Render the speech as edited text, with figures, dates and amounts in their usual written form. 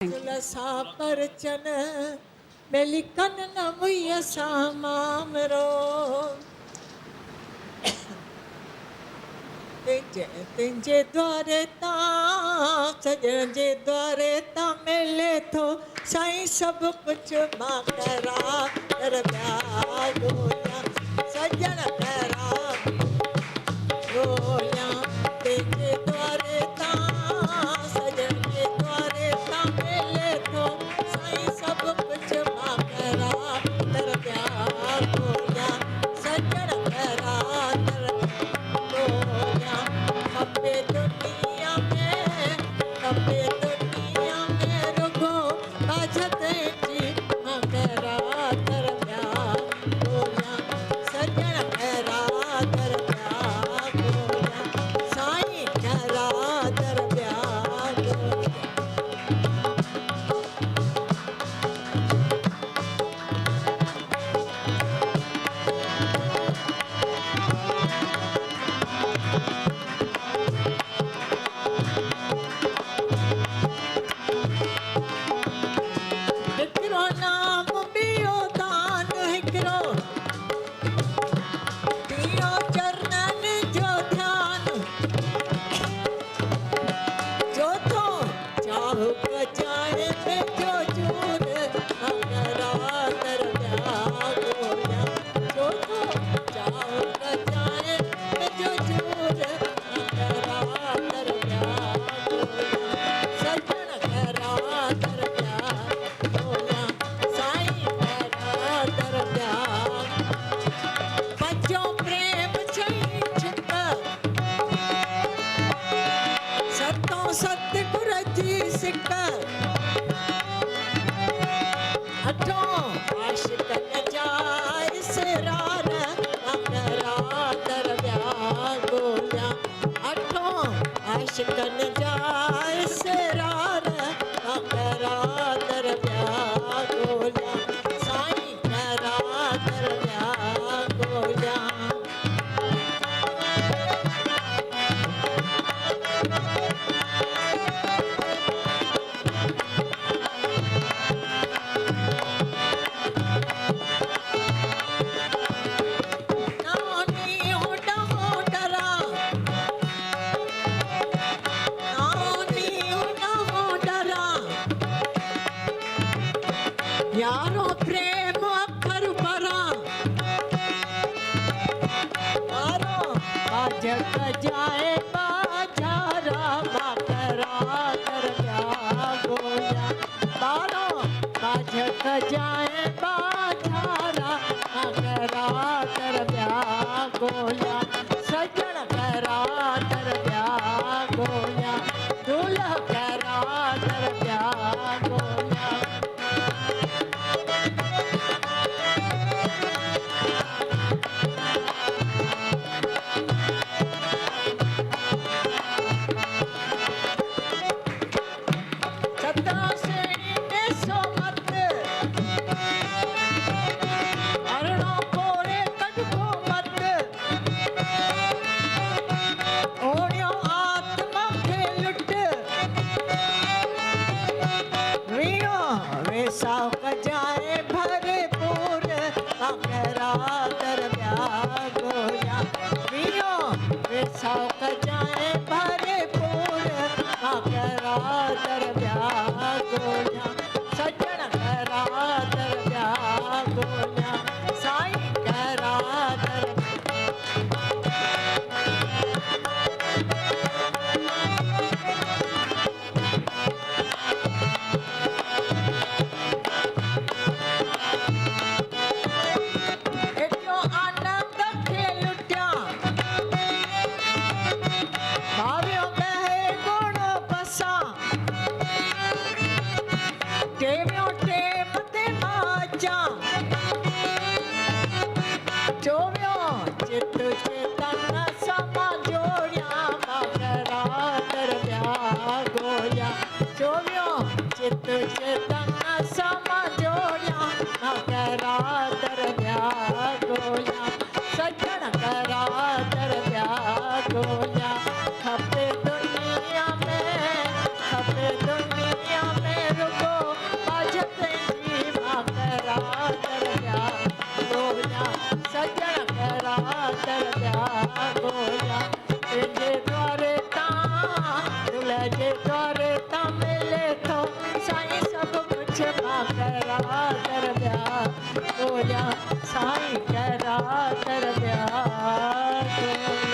तुलसा परचन मेलिकन नमुय सामामरो तिंजे द्वारे ता सजन जे द्वारे ता मिले थो साईं सब कुछ मां करा कर गोया सजन करा गोया तिंजे द्वारे ता सजन जे द्वारे ता मिले थो साईं सब कुछ मां करा कर गोया सजन करा खपे दुनिया में रुगो बाजत जी मकरा कर गोया सजन करा गोया साईं करा गोया हिकरो नाम बियो दान हिकरो बियो चरणन जो ध्यान जो तो चाहु बजाए में जो चूर मकरा कर गोया जो तो चाहु बजाए में जो चूर मकरा कर गोया सजन करा कर गोया साईं करा कर बच्चों प्रेम छई छिप सतों सतगुर जी सिक अठों आशिक न जाय सिरार मकरा कर गोया अठों आशिक न जाय सिरार मकरा कर गोया साईं करा कर गोया नानी होडा होडरा नानी होडा होडरा यारो प्रेम अखर परा मारो बाजक जाए बाजारा मकरा कर गोया मारो बाजक जाए बाजारा मकरा कर गोया सजन करा कर गोया दूल्हा करा कर गोया सत्रह श्रेणी में सोमत अरणो कोरे कटको मत ओणियो आत्मा खे लुट वीणो वेसा कजाए भरपूर मकरा कर गोया वीणो वेसा कजाए भरपूर मकरा कर गोया सजन करा गोया साईं करा एतिरो आनंद खे लुटिया भावियो कहे गुण बसा टेमियो टेम ते माचा चोवियो चित चेतन समा जोड़िया मकरा कर गोया चोवियो चित चेतन समा जोड़िया मकरा कर गोया सजन करा कर गोया खपे दुनिया में क्षमा करा कर ब्याह गोया साईं करा कर ब्याह